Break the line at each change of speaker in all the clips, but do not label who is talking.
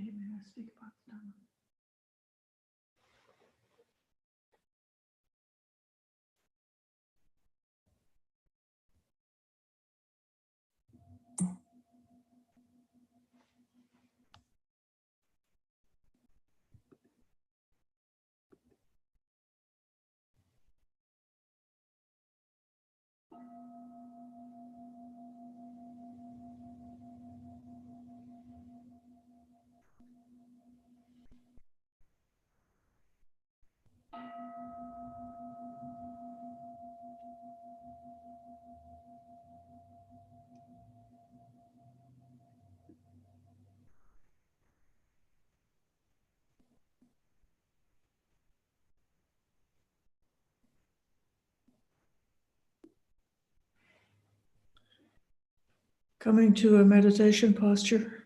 Okay, may I speak about the Dhamma? Coming to a meditation posture.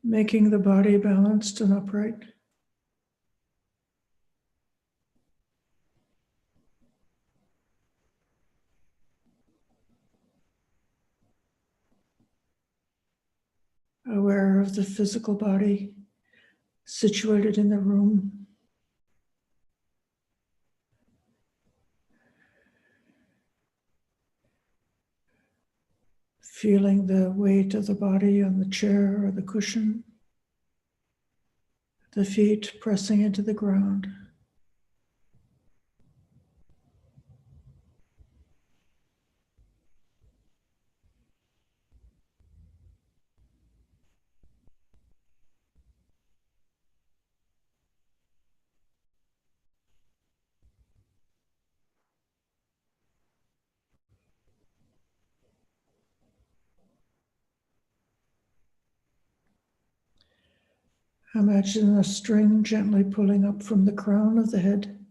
Making the body balanced and upright. Aware of the physical body situated in the room. Feeling the weight of the body on the chair or the cushion. The feet pressing into the ground. Imagine a string gently pulling up from the crown of the head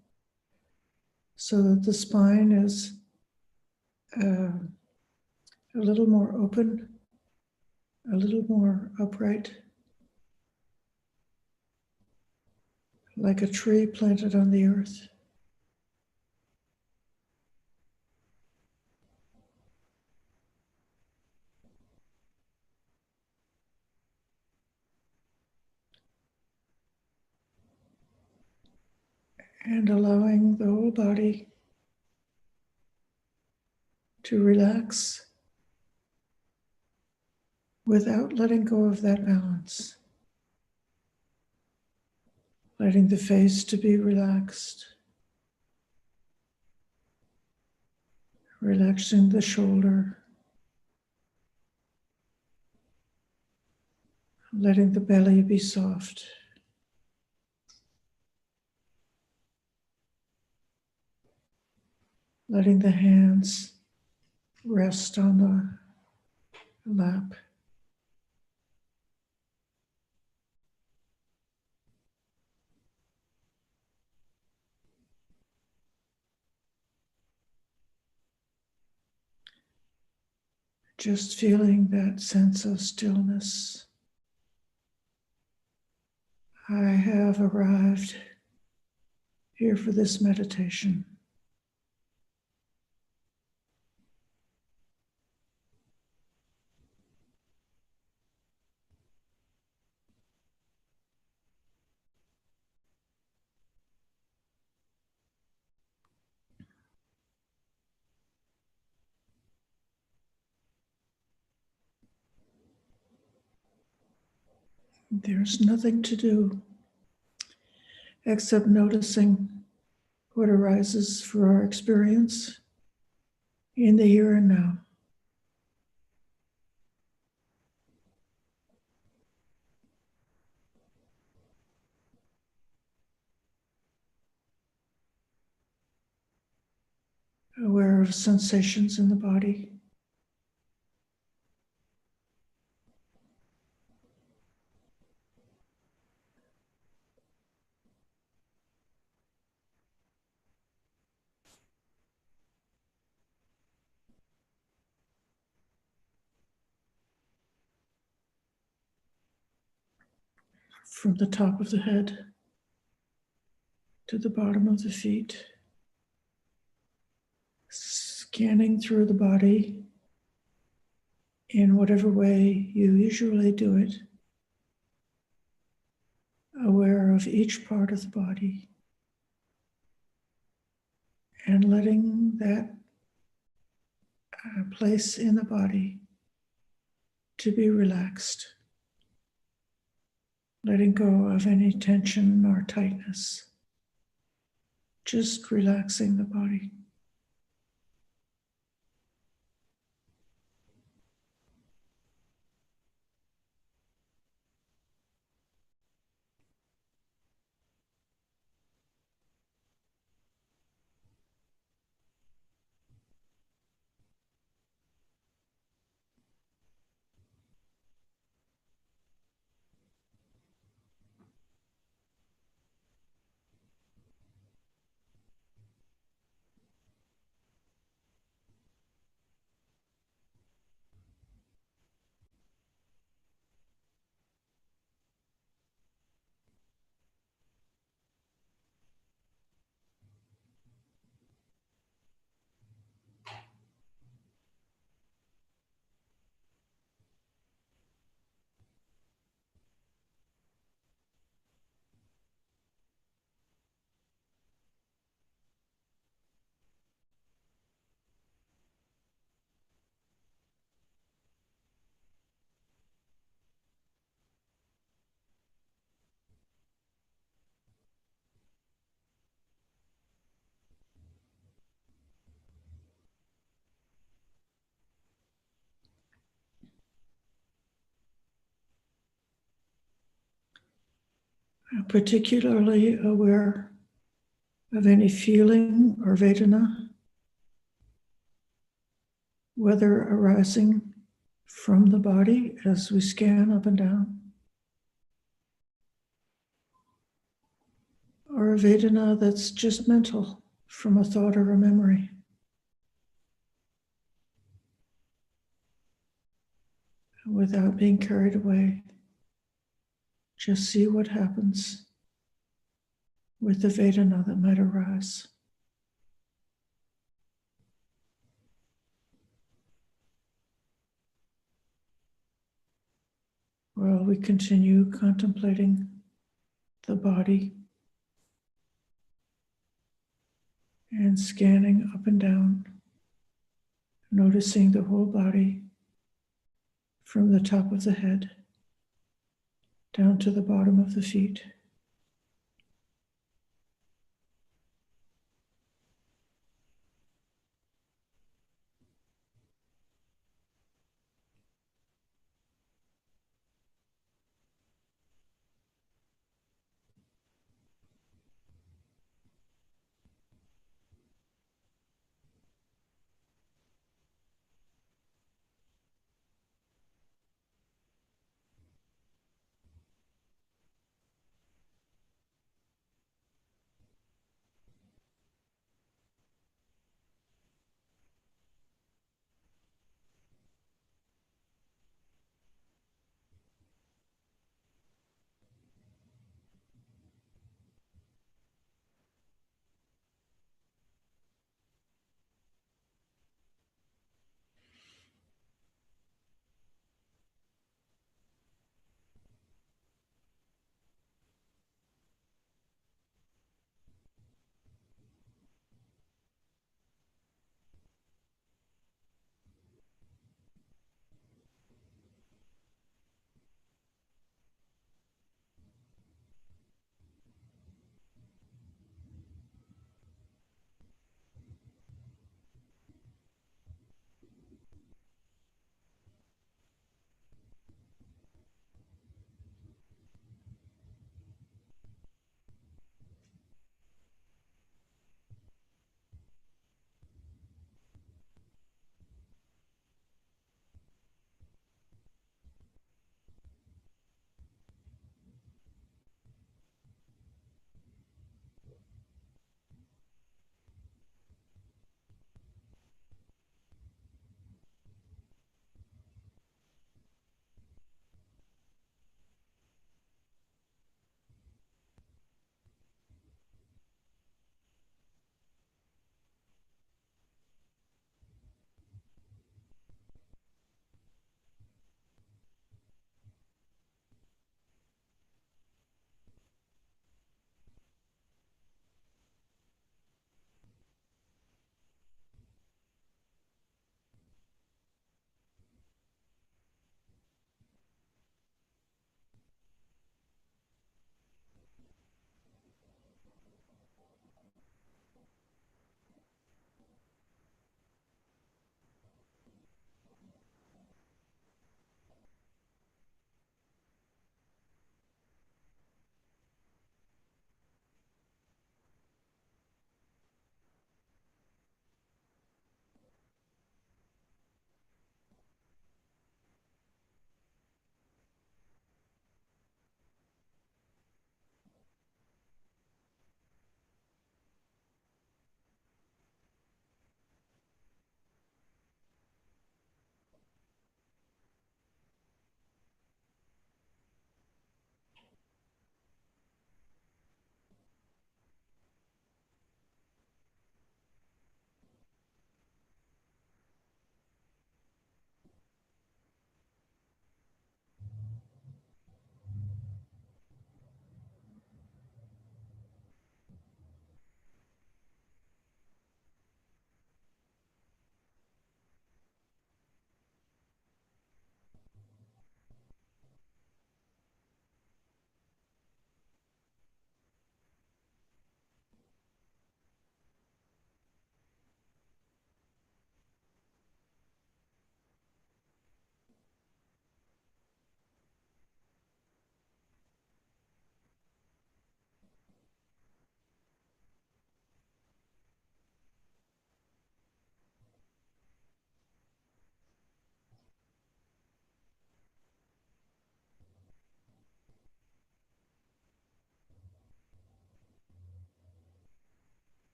so that the spine is a little more open, a little more upright, like a tree planted on the earth. And allowing the whole body to relax without letting go of that balance. Letting the face to be relaxed. Relaxing the shoulder. Letting the belly be soft. Letting the hands rest on the lap. Just feeling that sense of stillness. I have arrived here for this meditation. There's nothing to do except noticing what arises for our experience in the here and now. Aware of sensations in the body. from the top of the head to the bottom of the feet, scanning through the body in whatever way you usually do it, aware of each part of the body and letting that place in the body to be relaxed, letting go of any tension or tightness, just relaxing the body. Particularly aware of any feeling or Vedana, whether arising from the body as we scan up and down, or a Vedana that's just mental from a thought or a memory. Without being carried away, just see what happens with the Vedana that might arise. While we continue contemplating the body and scanning up and down, noticing the whole body from the top of the head down to the bottom of the feet.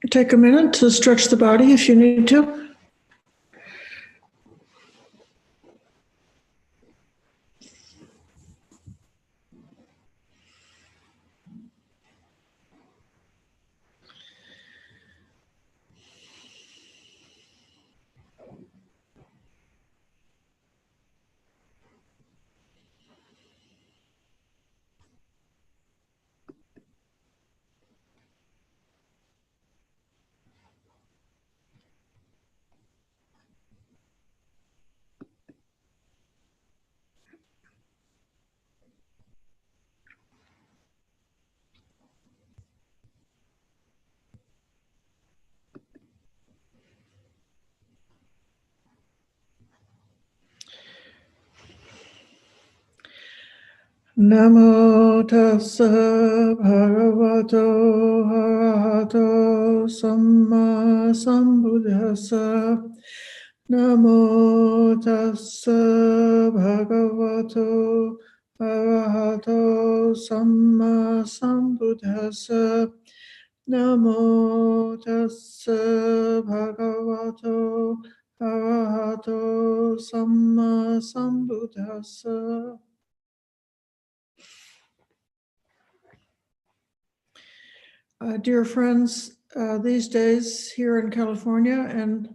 Take a minute to stretch the body if you need to. Namo tassa bhagavato arahato samma sambuddhassa. Namo tassa bhagavato arahato samma sambuddhassa. Namo tassa bhagavato arahato samma sambuddhassa. Dear friends, these days here in California and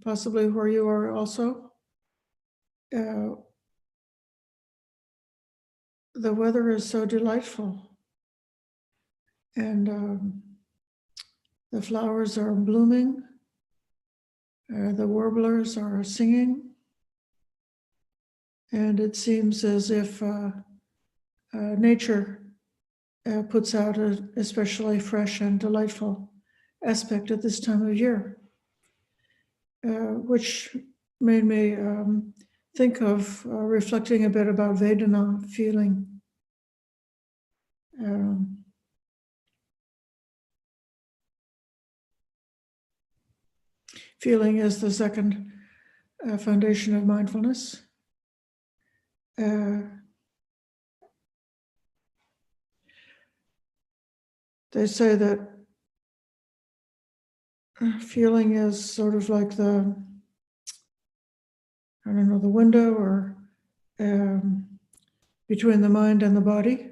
possibly where you are also, the weather is so delightful, and the flowers are blooming, the warblers are singing, and it seems as if nature puts out an especially fresh and delightful aspect at this time of year, which made me think of reflecting a bit about Vedana, feeling. Feeling is the second foundation of mindfulness. They say that feeling is sort of like the window or between the mind and the body.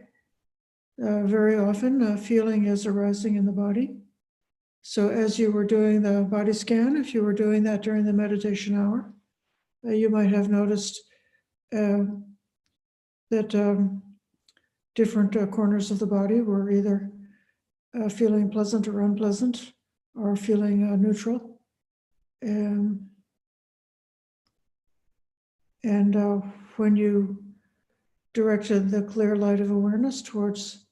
Very often, feeling is arising in the body. So as you were doing the body scan, if you were doing that during the meditation hour, you might have noticed that different corners of the body were either feeling pleasant or unpleasant, or feeling neutral. And when you directed the clear light of awareness towards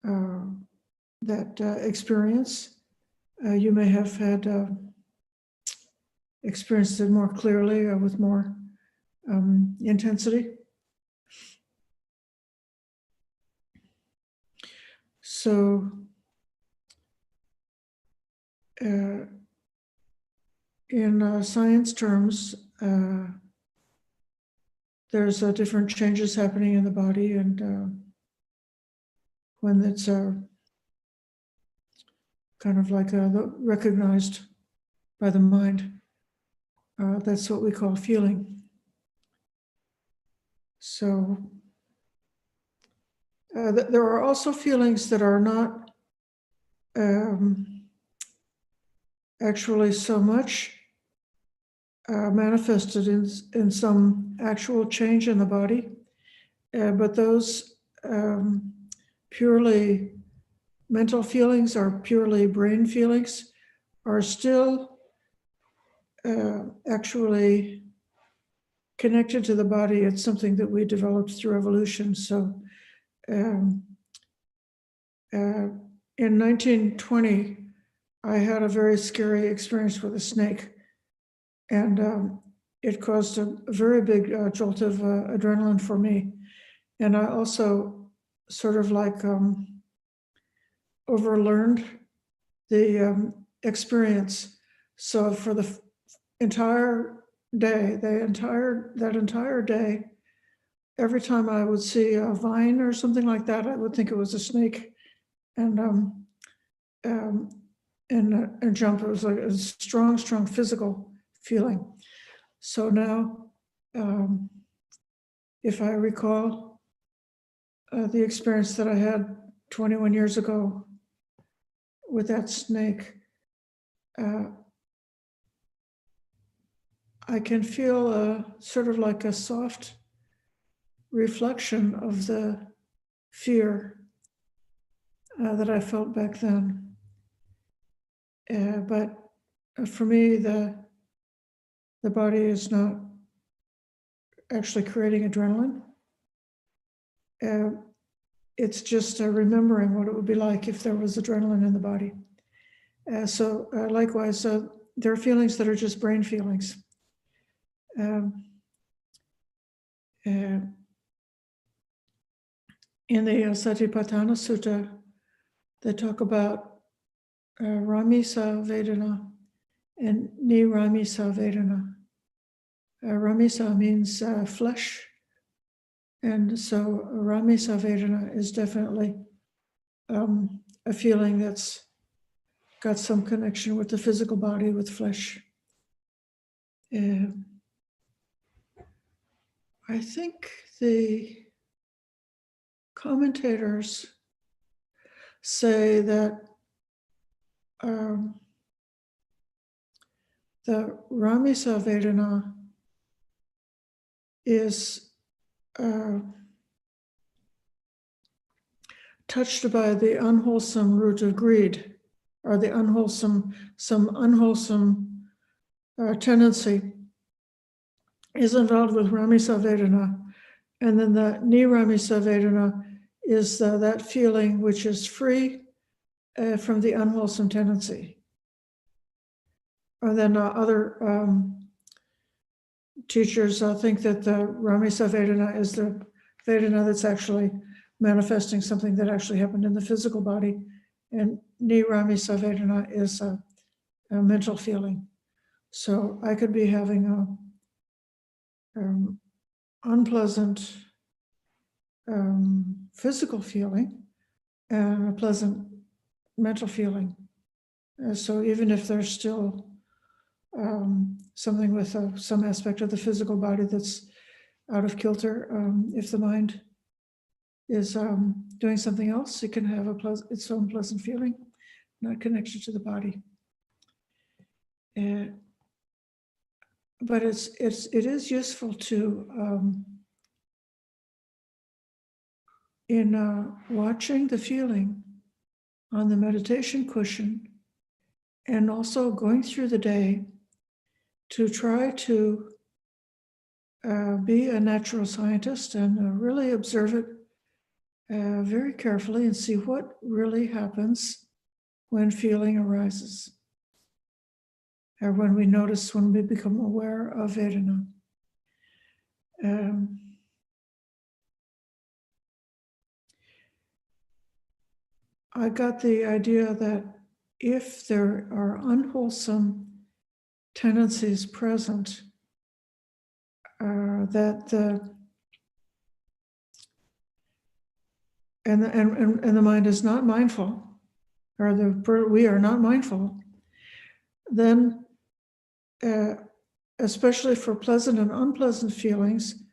that experience, you may have had experienced it more clearly or with more intensity. So in science terms, there's different changes happening in the body, and when it's kind of like recognized by the mind, that's what we call feeling. So there are also feelings that are not actually so much manifested in some actual change in the body, but those purely mental feelings or purely brain feelings are still actually connected to the body. It's something that we developed through evolution. So in 1920, I had a very scary experience with a snake, and it caused a very big jolt of adrenaline for me. And I also sort of like overlearned the experience. So for the entire day, that entire day, every time I would see a vine or something like that, I would think it was a snake. and a jump. It was like a strong physical feeling. So now, if I recall the experience that I had 21 years ago with that snake, I can feel sort of like a soft reflection of the fear that I felt back then. But for me, the body is not actually creating adrenaline. It's just remembering what it would be like if there was adrenaline in the body. So likewise, there are feelings that are just brain feelings. In the Satipatthana Sutta, they talk about Ramisa Vedana and Niramisa Vedana. Ramisa means flesh, and so Ramisa Vedana is definitely a feeling that's got some connection with the physical body, with flesh. I think the commentators say that the Ramisa Vedana is touched by the unwholesome root of greed, or the some unwholesome tendency is involved with Ramisa Vedana. And then the Niramisa Vedana is that feeling which is free from the unwholesome tendency. And then other teachers think that the Ramisa Vedana is the Vedana that's actually manifesting something that actually happened in the physical body. And Niramisa Vedana is a mental feeling. So I could be having a unpleasant physical feeling and a pleasant mental feeling. So even if there's still something with some aspect of the physical body that's out of kilter, if the mind is doing something else, it can have its own pleasant feeling, not connected to the body. But it is useful to in watching the feeling on the meditation cushion, and also going through the day, to try to be a natural scientist and really observe it very carefully and see what really happens when feeling arises, or when we become aware of Vedana. I got the idea that if there are unwholesome tendencies present, that the mind is not mindful, or we are not mindful, then especially for pleasant and unpleasant feelings,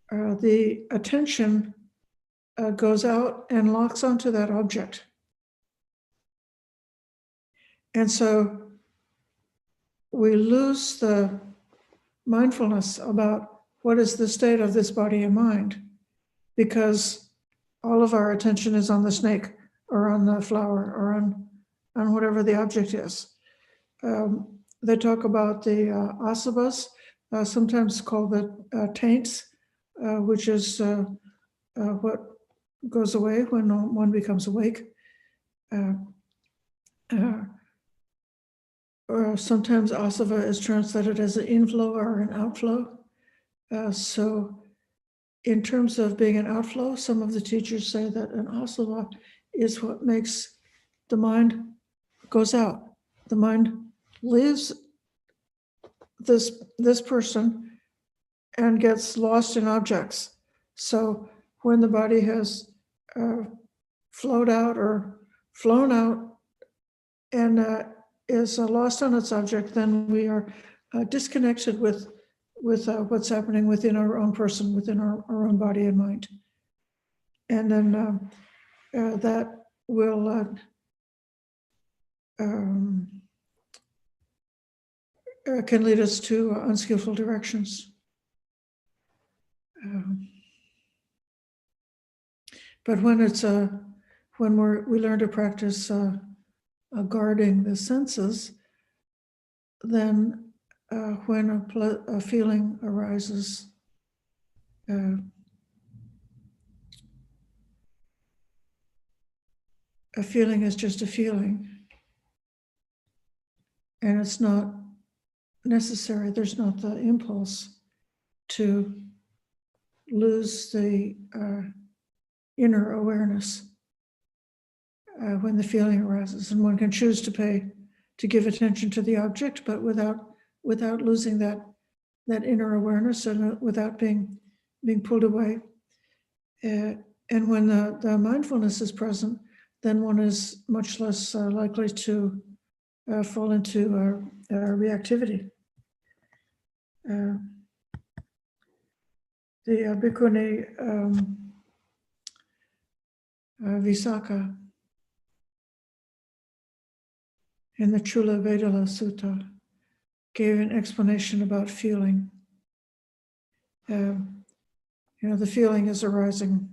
the attention goes out and locks onto that object. And so we lose the mindfulness about what is the state of this body and mind, because all of our attention is on the snake or on the flower or on whatever the object is. They talk about the asavas, sometimes called the taints, which is what goes away when one becomes awake. Or sometimes asava is translated as an inflow or an outflow. So in terms of being an outflow, some of the teachers say that an asava is what makes the mind goes out. The mind leaves this person and gets lost in objects. So when the body has flowed out or flown out and is lost on its object, then we are disconnected with what's happening within our own person, within our own body and mind. And then that will can lead us to unskillful directions. But when it's when we learn to practice guarding the senses, then when a feeling arises, a feeling is just a feeling, and it's not necessary. There's not the impulse to lose the inner awareness when the feeling arises, and one can choose to give attention to the object, but without losing that inner awareness and without being pulled away. And when the mindfulness is present, then one is much less likely to fall into reactivity. The Bhikkhuni Visakha in the Chula Vedala Sutta gave an explanation about feeling. The feeling is arising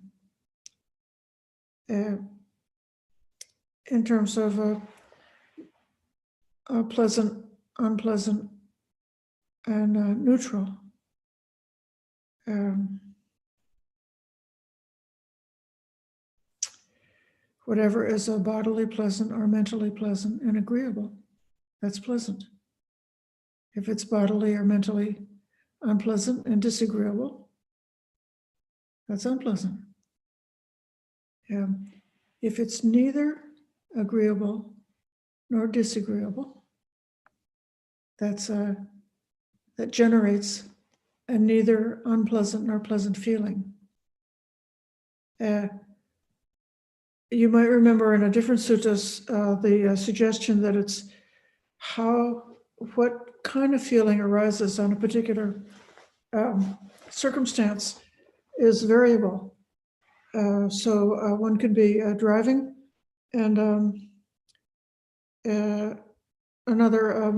in terms of pleasant, unpleasant, and neutral. Whatever is bodily pleasant or mentally pleasant and agreeable, that's pleasant. If it's bodily or mentally unpleasant and disagreeable, that's unpleasant. If it's neither agreeable nor disagreeable, that generates a neither unpleasant nor pleasant feeling. You might remember in a different suttas the suggestion that it's what kind of feeling arises on a particular circumstance is variable. So one could be driving and another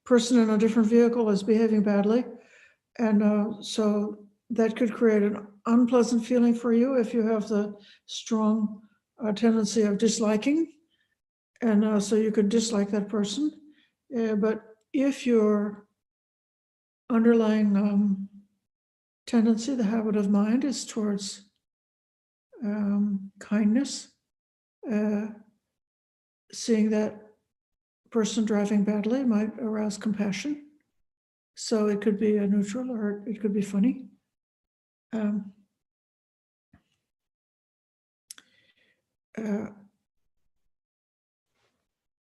person in a different vehicle is behaving badly. And so that could create an unpleasant feeling for you if you have the strong tendency of disliking. And so you could dislike that person. But if your underlying tendency, the habit of mind, is towards kindness, seeing that person driving badly might arouse compassion. So it could be a neutral or it could be funny.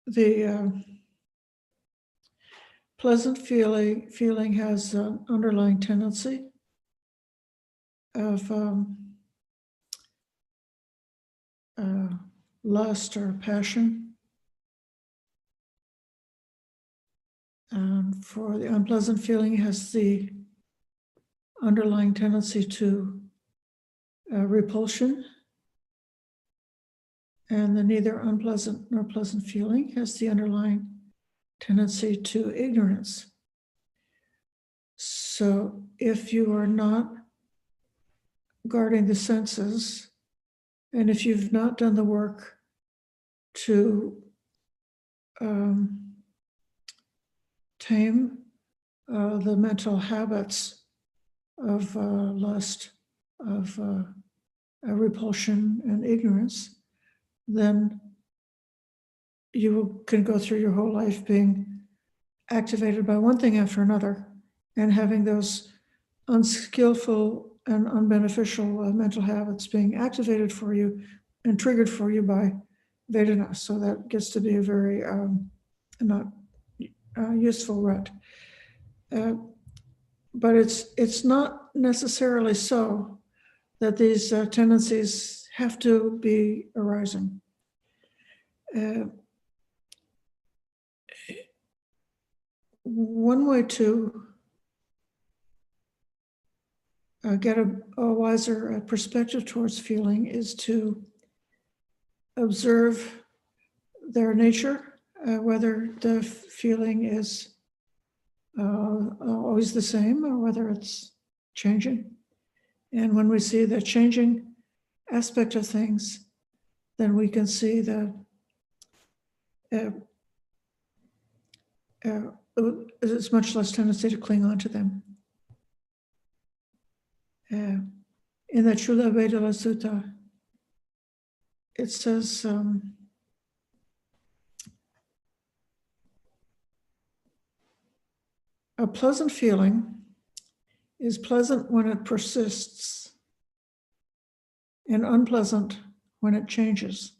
The pleasant feeling has an underlying tendency of lust or passion. And for the unpleasant feeling has the underlying tendency to repulsion. And the neither unpleasant nor pleasant feeling has the underlying tendency to ignorance. So if you are not guarding the senses, and if you've not done the work to tame the mental habits of lust, of repulsion and ignorance, then you can go through your whole life being activated by one thing after another and having those unskillful and unbeneficial mental habits being activated for you and triggered for you by Vedana. So that gets to be a very not useful rut. But it's not necessarily so that these tendencies have to be arising. One way to get a wiser perspective towards feeling is to observe their nature, whether the feeling is always the same or whether it's changing. And when we see the changing aspect of things, then we can see that there's much less tendency to cling on to them. In the Chula Vedala Sutta, it says, a pleasant feeling is pleasant when it persists and unpleasant when it changes.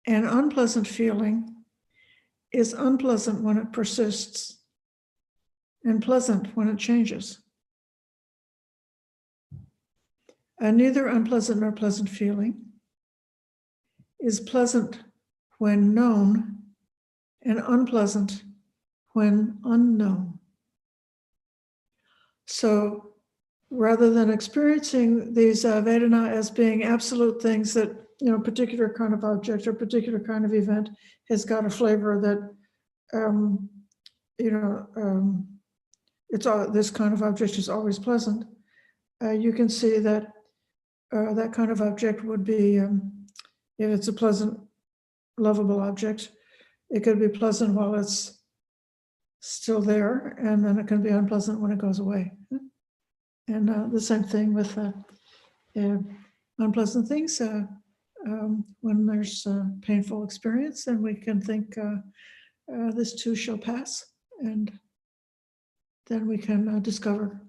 An unpleasant feeling is unpleasant when it persists and pleasant when it changes. And neither unpleasant nor pleasant feeling is pleasant when known and unpleasant when unknown. So rather than experiencing these Vedana as being absolute things that, particular kind of object or particular kind of event has got a flavor that, it's all, this kind of object is always pleasant. You can see that that kind of object would be, if it's a pleasant, lovable object, it could be pleasant while it's still there, and then it can be unpleasant when it goes away. And the same thing with unpleasant things. When there's a painful experience, then we can think this too shall pass, and then we can discover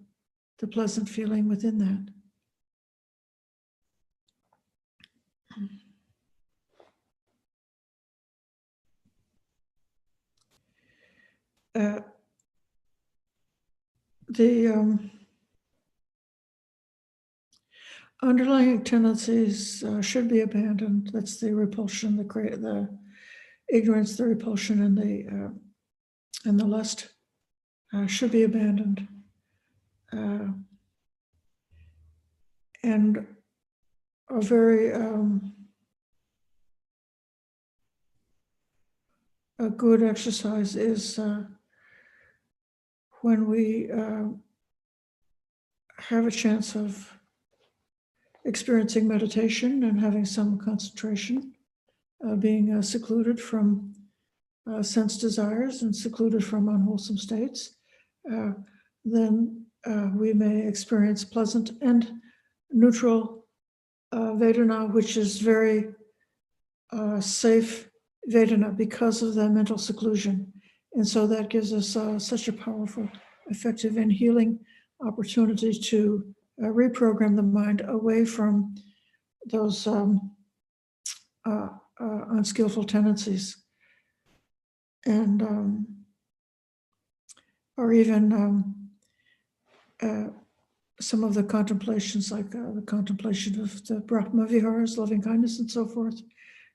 the pleasant feeling within that. The underlying tendencies should be abandoned. That's the repulsion, the ignorance, the repulsion, and the lust should be abandoned. And a very a good exercise is when we have a chance of experiencing meditation and having some concentration, being secluded from sense desires and secluded from unwholesome states, then we may experience pleasant and neutral Vedana, which is very safe Vedana because of the mental seclusion. And so that gives us such a powerful, effective, and healing opportunity to reprogram the mind away from those unskillful tendencies, and or even some of the contemplations, like the contemplation of the Brahma Viharas, loving kindness, and so forth,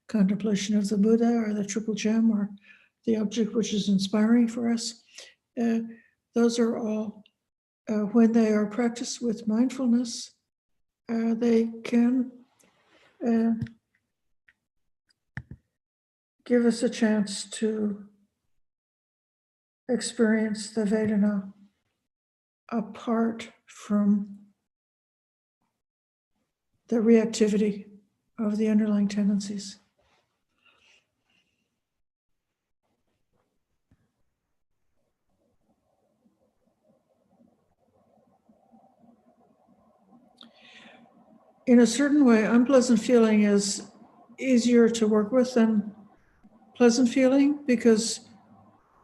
contemplation of the Buddha or the Triple Gem or the object which is inspiring for us. Those are all, when they are practiced with mindfulness, they can give us a chance to experience the Vedana apart from the reactivity of the underlying tendencies. In a certain way, unpleasant feeling is easier to work with than pleasant feeling, because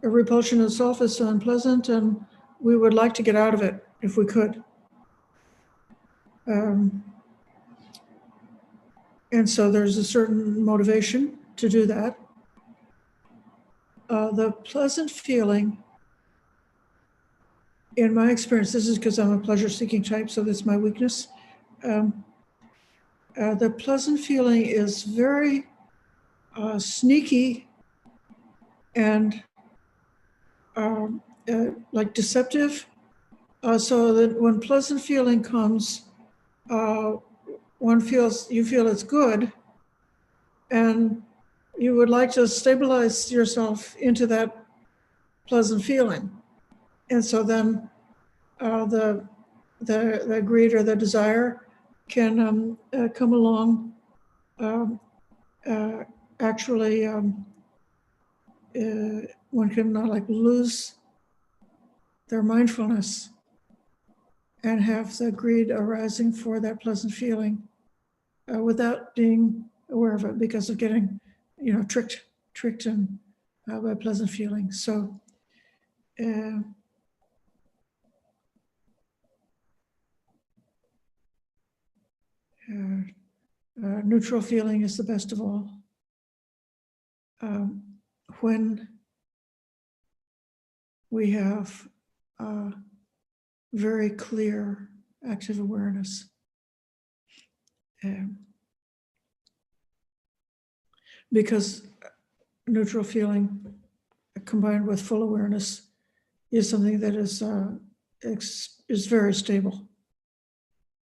a repulsion itself is so unpleasant, and we would like to get out of it if we could. And so there's a certain motivation to do that. The pleasant feeling, in my experience, this is because I'm a pleasure-seeking type, so that's my weakness. the pleasant feeling is very sneaky and like deceptive. So that when pleasant feeling comes, you feel it's good, and you would like to stabilize yourself into that pleasant feeling. And so then the greed or the desire can come along. Actually, one can like lose their mindfulness and have the greed arising for that pleasant feeling without being aware of it, because of getting, tricked in by pleasant feelings. So neutral feeling is the best of all. When we have very clear active awareness. Because neutral feeling combined with full awareness is something that is very stable,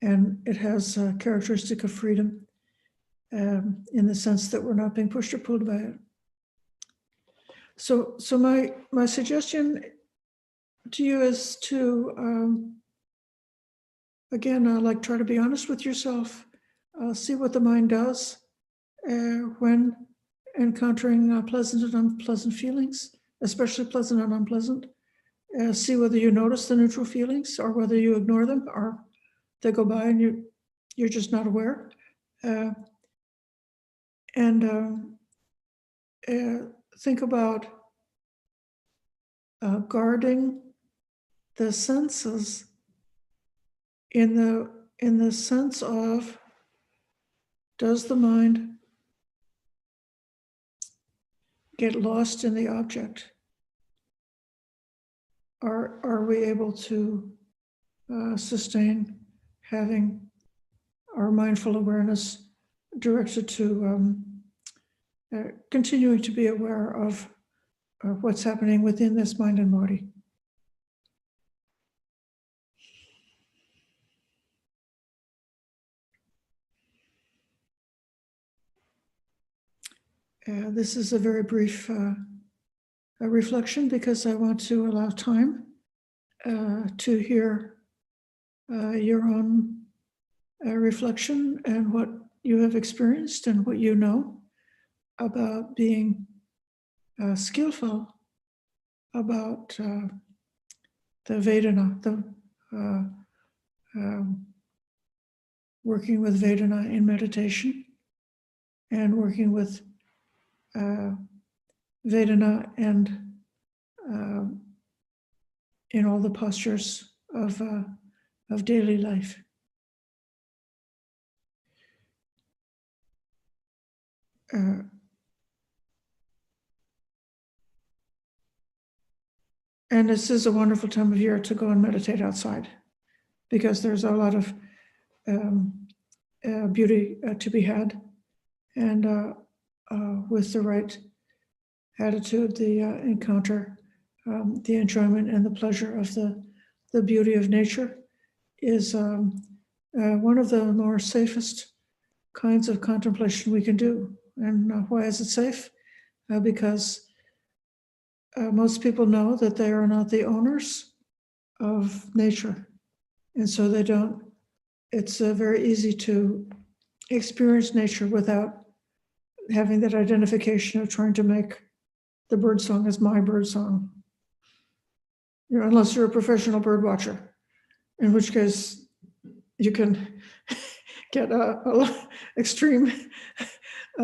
and it has a characteristic of freedom in the sense that we're not being pushed or pulled by it. So my suggestion to you is to again, like, try to be honest with yourself, see what the mind does when encountering pleasant and unpleasant feelings, especially pleasant and unpleasant. See whether you notice the neutral feelings or whether you ignore them or they go by and you're just not aware. And think about guarding the senses in the sense of, does the mind get lost in the object? Are we able to sustain having our mindful awareness directed to continuing to be aware of what's happening within this mind and body? This is a very brief reflection because I want to allow time to hear your own reflection and what you have experienced and what you know about being skillful about the Vedana, working with Vedana in meditation and working with Vedana and in all the postures of daily life. And this is a wonderful time of year to go and meditate outside, because there's a lot of beauty to be had. And with the right attitude, the encounter, the enjoyment and the pleasure of the beauty of nature is one of the more safest kinds of contemplation we can do. And why is it safe? Because most people know that they are not the owners of nature. And so they don't, it's very easy to experience nature without having that identification of trying to make the bird song as my bird song. Unless you're a professional bird watcher, in which case you can get a extreme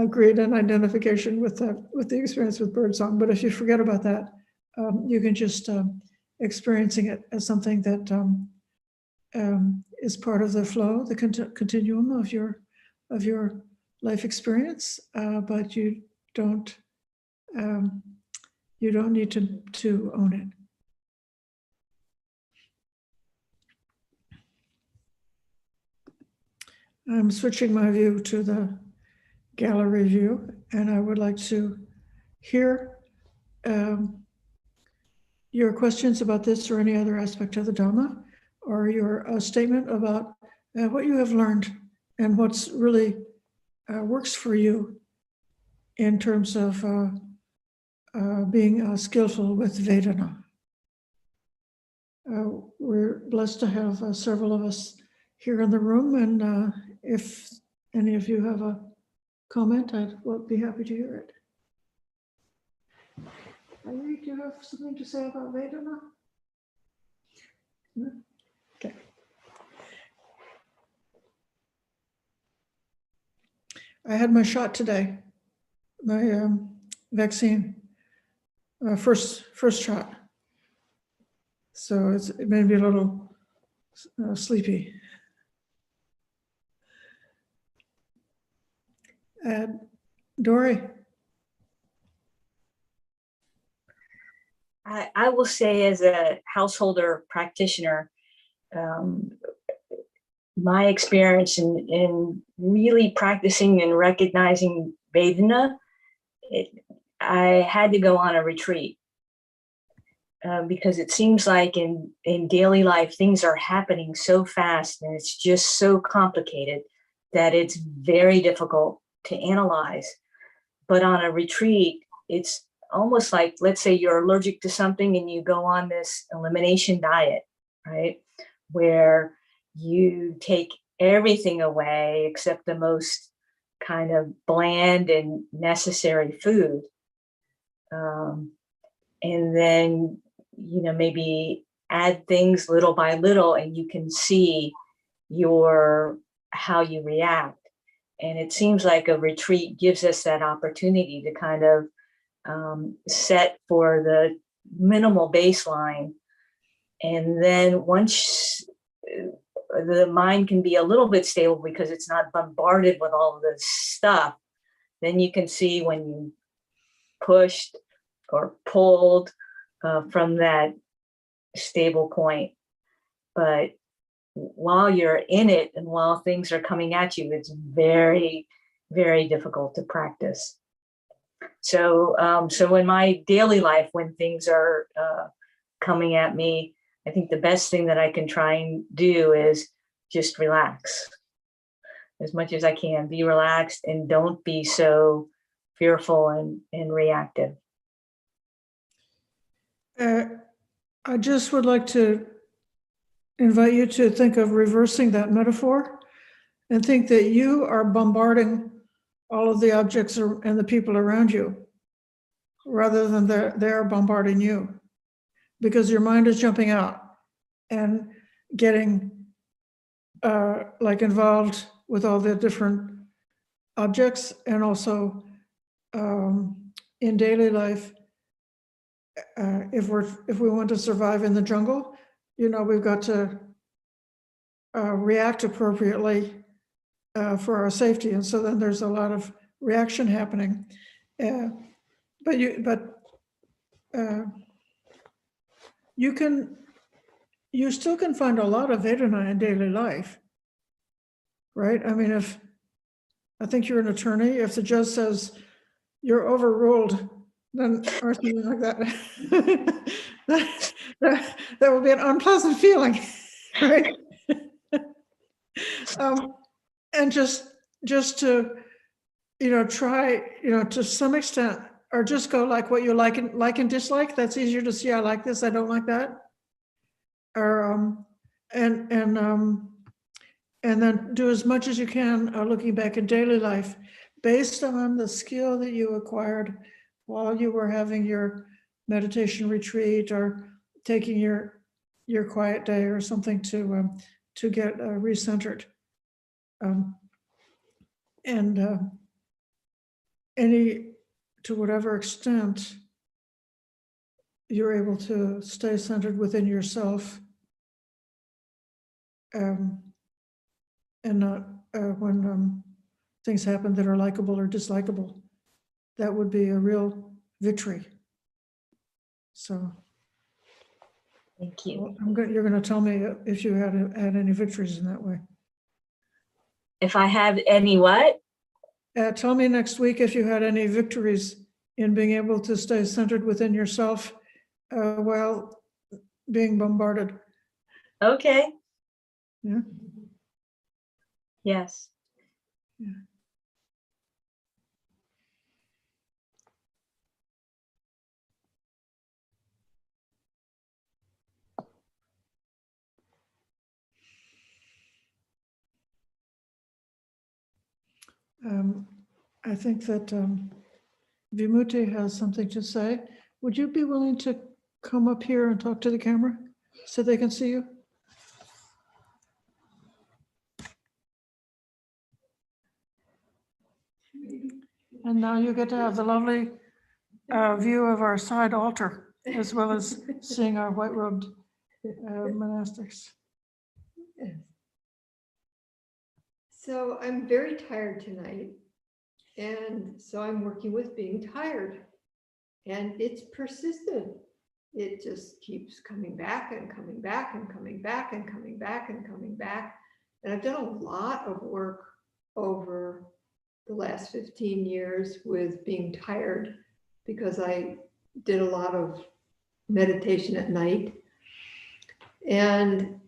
greed and identification with the experience with birdsong. But if you forget about that, you can just experiencing it as something that is part of the flow, the continuum of your life experience. But you don't need to own it. I'm switching my view to the gallery view, and I would like to hear your questions about this or any other aspect of the Dhamma, or your statement about what you have learned and what's really works for you in terms of being skillful with Vedana. We're blessed to have several of us here in the room, and if any of you have a comment, I will be happy to hear it. Ayya, do you have something to say about Vedana? No? Okay. I had my shot today, my vaccine, first shot. So it made me a little sleepy. Dory.
I will say, as a householder practitioner, my experience in really practicing and recognizing Vedana, I had to go on a retreat because it seems like in daily life, things are happening so fast and it's just so complicated that it's very difficult to analyze. But on a retreat, it's almost like, let's say you're allergic to something and you go on this elimination diet, right? Where you take everything away except the most kind of bland and necessary food. And then, maybe add things little by little, and you can see how you react. And it seems like a retreat gives us that opportunity to kind of set for the minimal baseline. And then once the mind can be a little bit stable because it's not bombarded with all of this stuff, then you can see when you pushed or pulled from that stable point. But while you're in it and while things are coming at you, it's very, very difficult to practice. So in my daily life, when things are coming at me, I think the best thing that I can try and do is just relax as much as I can. Be relaxed and don't be so fearful and reactive.
I just would like to invite you to think of reversing that metaphor and think that you are bombarding all of the objects and the people around you rather than they're bombarding you, because your mind is jumping out and getting involved with all the different objects. And also in daily life, if we want to survive in the jungle, we've got to react appropriately for our safety. And so then there's a lot of reaction happening. But you still can find a lot of Vedana in daily life, right? I mean, I think you're an attorney, if the judge says you're overruled, then, or something like that, that would be an unpleasant feeling, right? And just to, try, to some extent, or just go like what you like and dislike. That's easier to see. I like this, I don't like that. Or and then do as much as you can looking back in daily life based on the skill that you acquired while you were having your meditation retreat or taking your quiet day or something to get recentered. To whatever extent you're able to stay centered within yourself, and not when things happen that are likable or dislikable, that would be a real victory. So
thank you.
You're going to tell me if you had any victories in that way.
If I have any what?
Tell me next week if you had any victories in being able to stay centered within yourself while being bombarded.
Okay.
Yeah.
Yes.
Yeah. I think that Vimuti has something to say. Would you be willing to come up here and talk to the camera so they can see you? And now you get to have the lovely view of our side altar, as well as seeing our white-robed monastics.
So I'm very tired tonight. And so I'm working with being tired. And it's persistent. It just keeps coming back and coming back and coming back and coming back and coming back. And I've done a lot of work over the last 15 years with being tired because I did a lot of meditation at night. And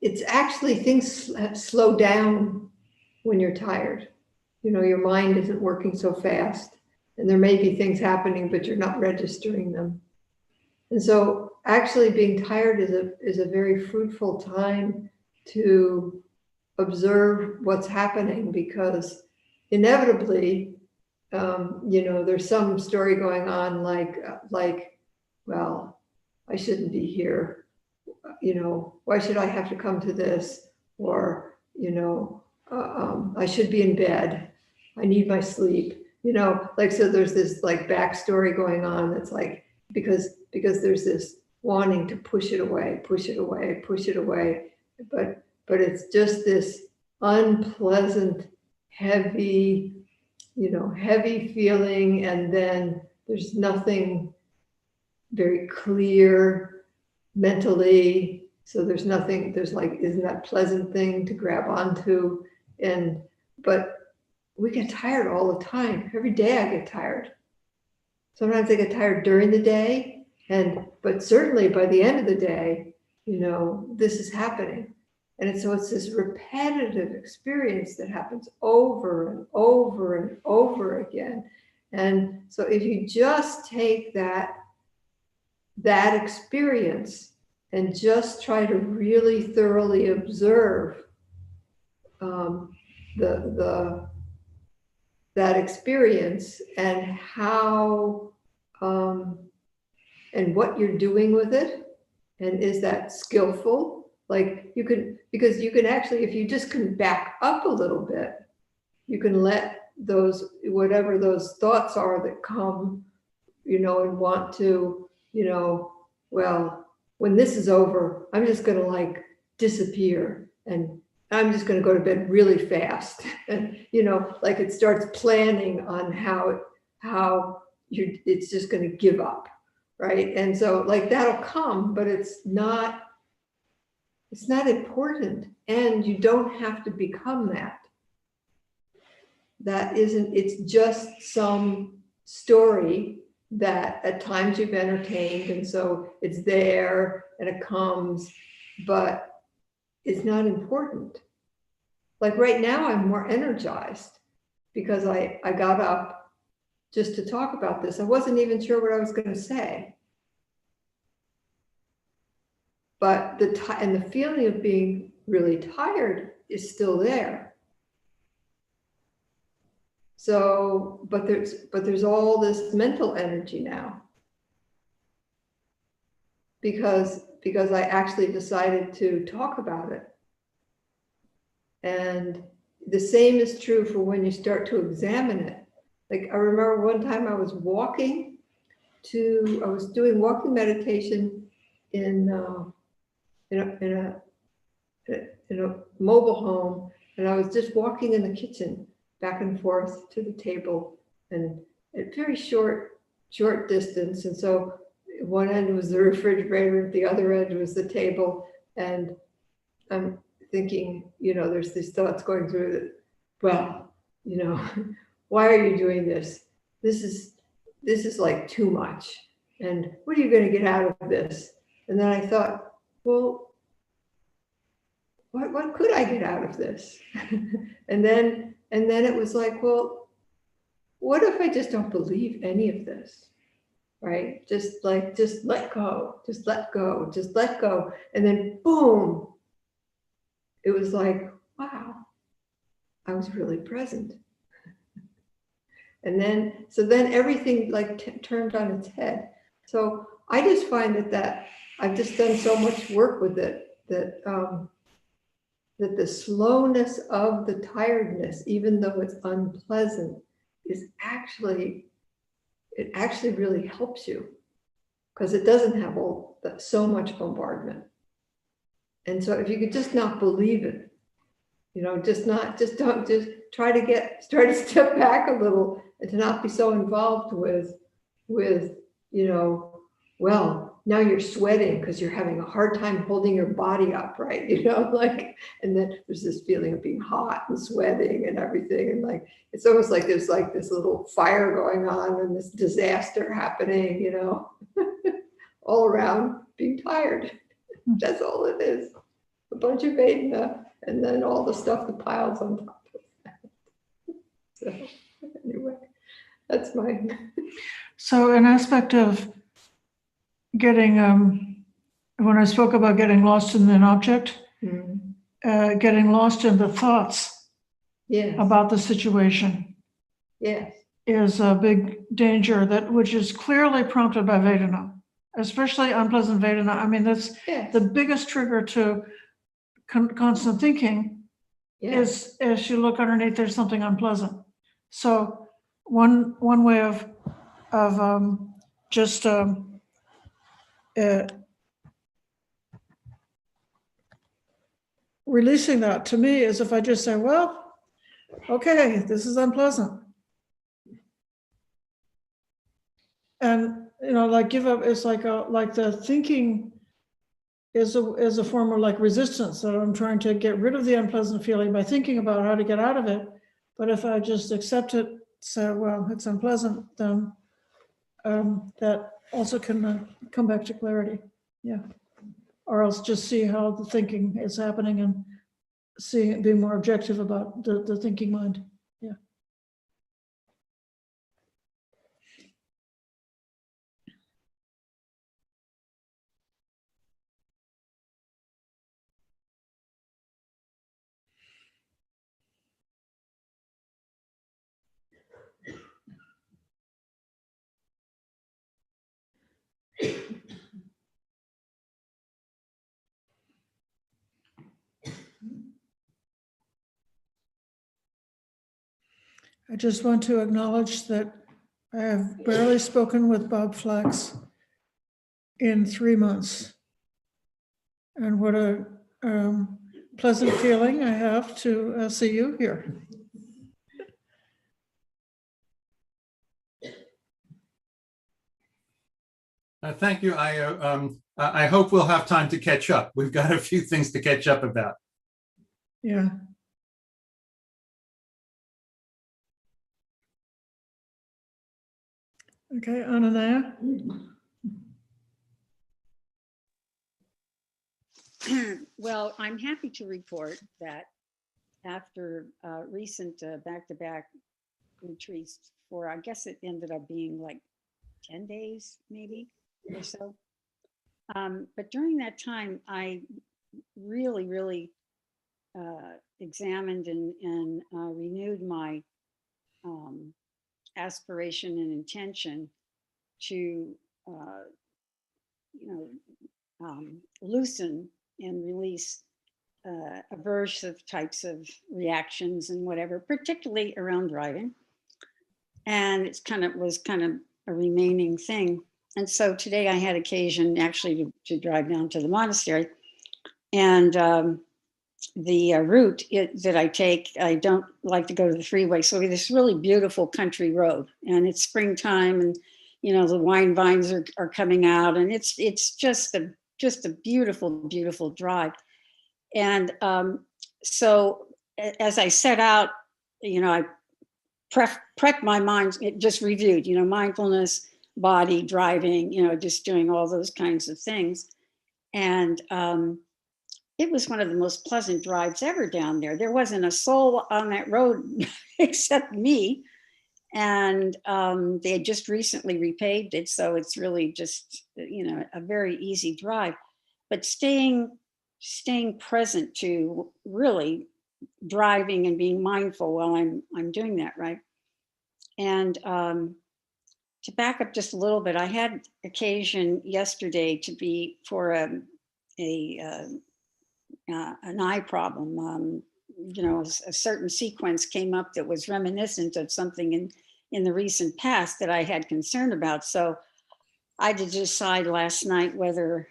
it's actually things slow down when you're tired. You know, your mind isn't working so fast and there may be things happening, but you're not registering them. And so actually being tired is a very fruitful time to observe what's happening, because inevitably, you know, there's some story going on like, well, I shouldn't be here. You know, why should I have to come to this? Or, you know, I should be in bed. I need my sleep. You know, like, so there's this like backstory going on that's like, because there's this wanting to push it away, push it away, push it away. But it's just this unpleasant, heavy, you know, heavy feeling. And then there's nothing very clear mentally. So there's nothing, there's like, isn't that pleasant thing to grab onto? But we get tired all the time. Every day I get tired. Sometimes I get tired during the day, but certainly by the end of the day, you know, this is happening. And so it's this repetitive experience that happens over and over and over again. And so if you just take that experience and just try to really thoroughly observe that experience and how and what you're doing with it, and is that skillful? Like you can, because you can actually, if you just can back up a little bit, you can let those, whatever those thoughts are that come, you know, and want to, you know, well, when this is over, I'm just going to like disappear and I'm just going to go to bed really fast. And, you know, like it starts planning on how it's just going to give up. Right. And so like that'll come, but it's not important. And you don't have to become that. That isn't, it's just some story that at times you've entertained. And so it's there and it comes, but it's not important. Like right now, I'm more energized because I got up just to talk about this. I wasn't even sure what I was going to say. But the feeling of being really tired is still there. So, but there's all this mental energy now. Because I actually decided to talk about it. And the same is true for when you start to examine it. Like I remember one time I was doing walking meditation in a mobile home, and I was just walking in the kitchen back and forth to the table, and at very short distance. And so one end was the refrigerator, the other end was the table, and I'm thinking, there's these thoughts going through that, well, why are you doing this? This is like too much. And what are you going to get out of this? And then I thought, well, what could I get out of this? and then it was like, well, what if I just don't believe any of this? Right? Just let go, just let go, just let go. And then boom, it was like, wow, I was really present. And then, so then everything like turned on its head. So I just find that I've just done so much work with it that that the slowness of the tiredness, even though it's unpleasant, is actually really helps you, because it doesn't have so much bombardment. And so if you could just not believe it, just try to step back a little and to not be so involved with, well, now you're sweating because you're having a hard time holding your body up, right? And then there's this feeling of being hot and sweating and everything. And it's almost like there's this little fire going on and this disaster happening, all around being tired. That's all it is. A bunch of Vedana, and then all the stuff that piles on top of that. So anyway, that's mine.
So an aspect of getting, when I spoke about getting lost in an object, getting lost in the thoughts about the situation is a big danger, which is clearly prompted by Vedana, especially unpleasant Vedana. I mean, that's the biggest trigger to constant thinking is as you look underneath, there's something unpleasant. So one way of just releasing that to me is if I just say, well, okay, this is unpleasant. And, give up. It's like the thinking is a form of resistance. So I'm trying to get rid of the unpleasant feeling by thinking about how to get out of it. But if I just accept it, say, well, it's unpleasant, then that also can come back to clarity. Yeah. Or else just see how the thinking is happening and be more objective about the thinking mind. Yeah. I just want to acknowledge that I have barely spoken with Bob Flax in 3 months. And what a pleasant feeling I have to see you here.
Thank you, Ayya. I hope we'll have time to catch up. We've got a few things to catch up about.
Yeah. Okay, Ananaya.
Well, I'm happy to report that after recent back-to-back retreats I guess it ended up being like 10 days maybe or so. But during that time, I really examined and renewed my aspiration and intention to, loosen and release aversive types of reactions and whatever, particularly around driving. And it's was kind of a remaining thing. And so today I had occasion actually to drive down to the monastery, and the route that I take, I don't like to go to the freeway. So this really beautiful country road, and it's springtime, and the wine vines are coming out, and it's just a beautiful drive. And so as I set out, I prepped my mind, it just reviewed, mindfulness, body, driving, just doing all those kinds of things. And it was one of the most pleasant drives ever down there. There wasn't a soul on that road except me. And they had just recently repaved it. So it's really just, a very easy drive. But staying present to really driving and being mindful while I'm doing that, right? And to back up just a little bit, I had occasion yesterday to be for an eye problem. A certain sequence came up that was reminiscent of something in the recent past that I had concern about. So I had to decide last night whether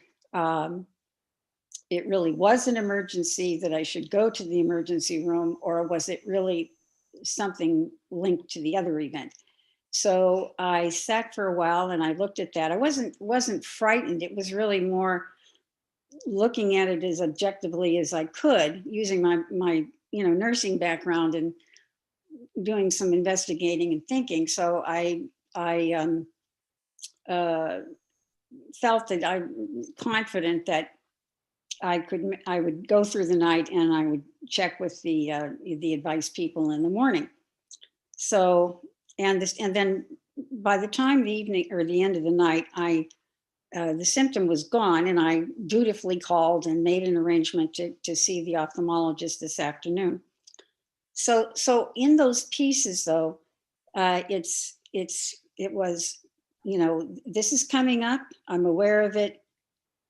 it really was an emergency, that I should go to the emergency room, or was it really something linked to the other event? So I sat for a while and I looked at that. I wasn't frightened. It was really more looking at it as objectively as I could, using my nursing background and doing some investigating and thinking. So I felt that I'm confident that I would go through the night and I would check with the advice people in the morning. So, and then by the time the evening or the end of the night, the symptom was gone, and I dutifully called and made an arrangement to see the ophthalmologist this afternoon. So in those pieces though, it was, this is coming up. I'm aware of it.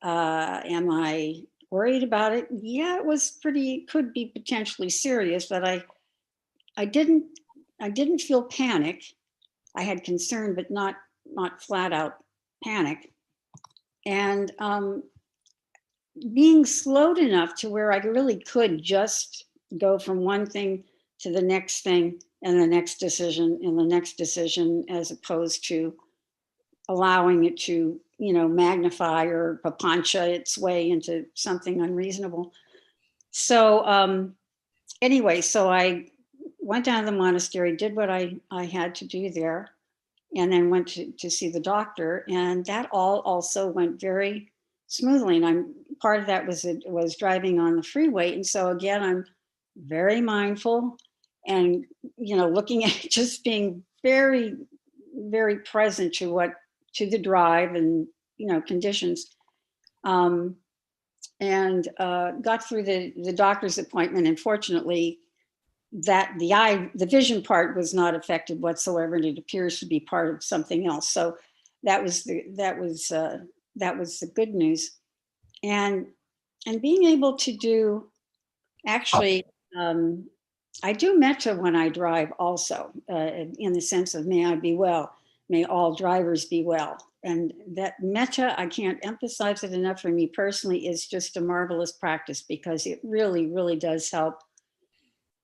Am I worried about it? Yeah, it was could be potentially serious, but I didn't feel panic. I had concern, but not flat out panic. And being slowed enough to where I really could just go from one thing to the next thing and the next decision and the next decision, as opposed to allowing it to, magnify or papancha its way into something unreasonable. So anyway, so I went down to the monastery, did what I had to do there, and then went to see the doctor. And that all also went very smoothly. And part of that was driving on the freeway. And so again, I'm very mindful and, looking at just being very, very present to the drive and, conditions. And got through the doctor's appointment. And fortunately, that the vision part was not affected whatsoever, and it appears to be part of something else. So that was the good news. And being able to do, actually, I do metta when I drive also, in the sense of may I be well, may all drivers be well. And that metta, I can't emphasize it enough, for me personally, is just a marvelous practice, because it really, really does help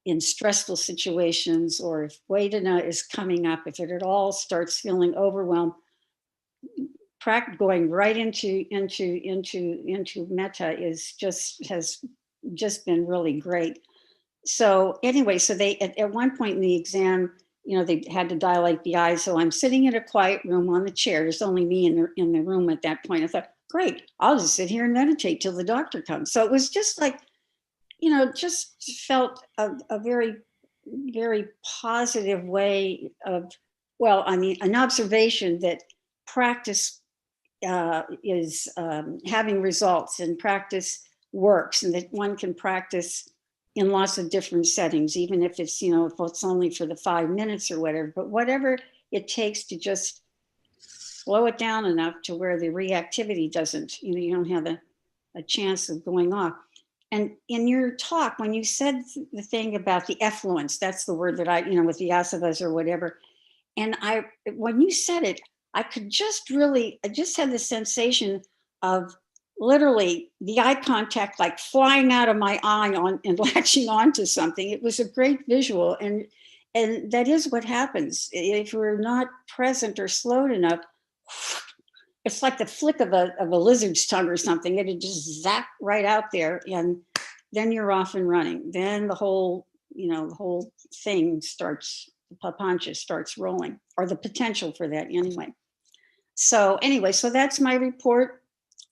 in stressful situations, or if Vedana is coming up, if it at all starts feeling overwhelmed, going right into metta has just been really great. So anyway, so they at one point in the exam, they had to dilate the eyes. So I'm sitting in a quiet room on the chair. There's only me in the room at that point. I thought, great, I'll just sit here and meditate till the doctor comes. So it was just like, just felt a very, very positive way of, an observation that practice is having results, and practice works, and that one can practice in lots of different settings, even if it's, if it's only for the 5 minutes or whatever, but whatever it takes to just slow it down enough to where the reactivity doesn't, you don't have a chance of going off. And in your talk, when you said the thing about the effluence, that's the word that I, with the asavas or whatever. And when you said it, I just had the sensation of literally the eye contact, like flying out of my eye and latching onto something. It was a great visual. And that is what happens. If we're not present or slowed enough, it's like the flick of a lizard's tongue or something. It'd just zap right out there. And then you're off and running. Then the whole, the whole thing starts, the papancha starts rolling, or the potential for that anyway. So anyway, so that's my report.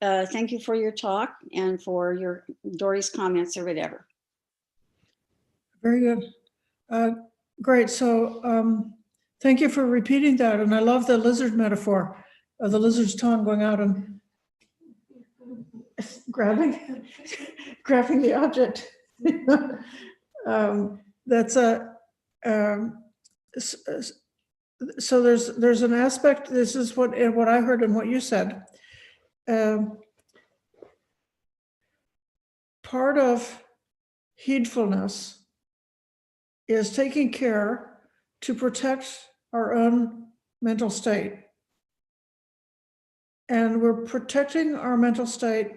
Thank you for your talk and for your Dory's comments or whatever.
Very good. Great. So thank you for repeating that. And I love the lizard metaphor of the lizard's tongue going out and grabbing the object. That's a so there's an aspect. This is what I heard and what you said. Part of heedfulness is taking care to protect our own mental state. And we're protecting our mental state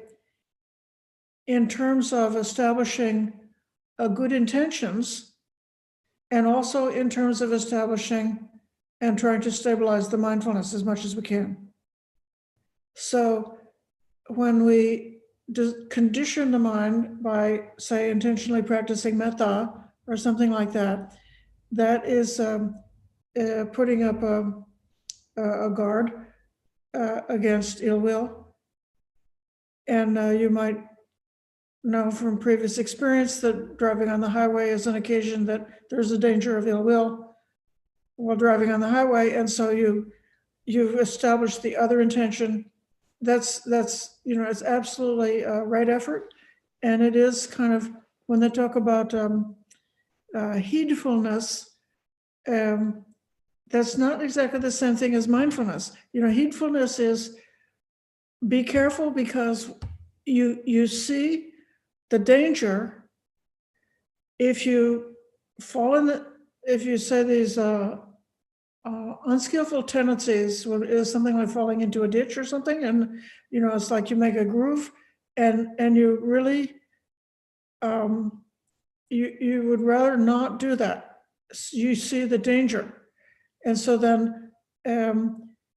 in terms of establishing good intentions, and also in terms of establishing and trying to stabilize the mindfulness as much as we can. So when we condition the mind by, say, intentionally practicing metta or something like that, that is putting up a guard against ill will. And you might know from previous experience that driving on the highway is an occasion that there's a danger of ill will while driving on the highway. And so you've established the other intention. That's it's absolutely right effort. And it is kind of, when they talk about heedfulness, that's not exactly the same thing as mindfulness. Heedfulness is be careful because you see the danger if you fall in if you say these unskillful tendencies is something like falling into a ditch or something, and it's like you make a groove, and you really you would rather not do that. You see the danger, and so then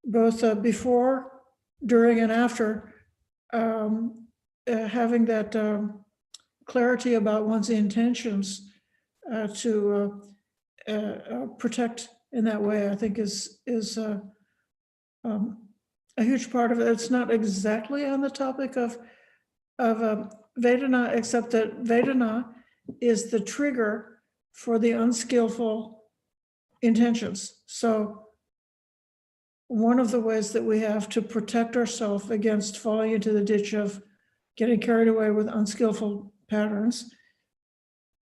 both before, during, and after, having that clarity about one's intentions to protect in that way, I think is a huge part of it. It's not exactly on the topic of Vedana, except that Vedana is the trigger for the unskillful intentions. So one of the ways that we have to protect ourselves against falling into the ditch of getting carried away with unskillful patterns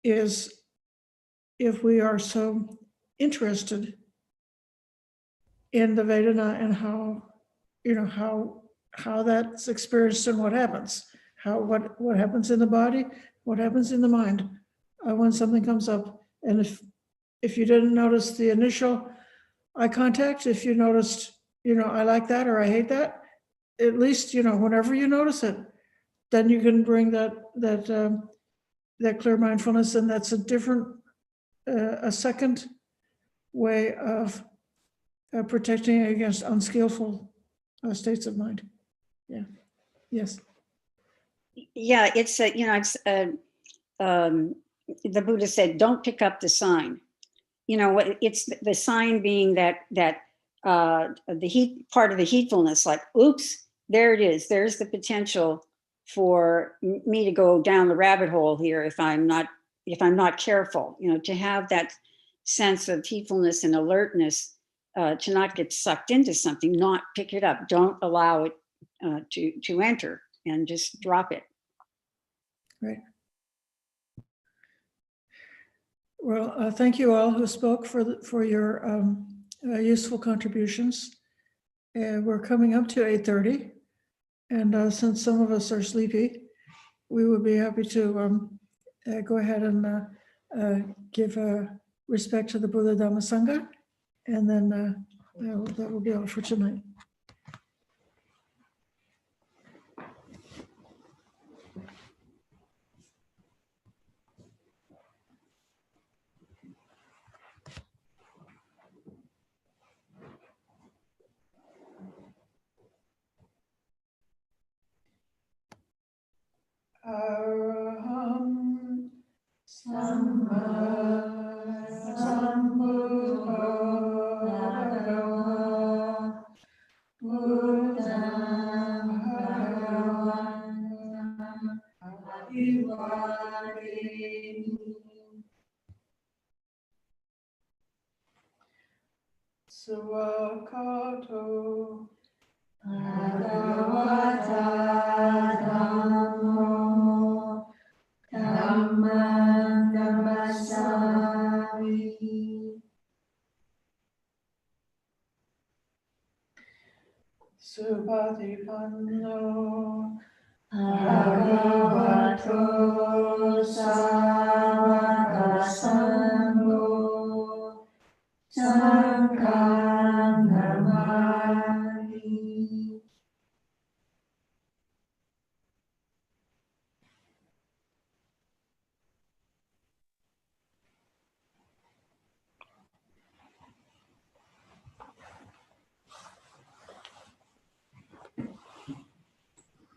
is if we are so interested in the Vedana and how that's experienced and what happens, what happens in the body, what happens in the mind when something comes up. And if you didn't notice the initial eye contact, if you noticed, I like that or I hate that, at least, whenever you notice it, then you can bring that clear mindfulness, and that's a second way of protecting against unskillful states of mind. Yeah. Yes.
Yeah, it's the Buddha said, don't pick up the sign. It's the sign being that the heat part of the heedfulness, like, oops, there it is. There's the potential for me to go down the rabbit hole here if I'm not careful. To have that sense of heedfulness and alertness, to not get sucked into something, not pick it up, don't allow it to enter, and just drop it.
Right. Well, thank you all who spoke for your useful contributions. We're coming up to 8:30, and since some of us are sleepy, we would be happy to go ahead and give respect to the Buddha Dhamma Sangha, and then that will be all for tonight. Araham Samma Sambuddho Bhagava Buddham Bhagavantam Abhivademi. Swakato Bhagavata Dhammo Dhammam Namasami. Subhatipanno Bhagavato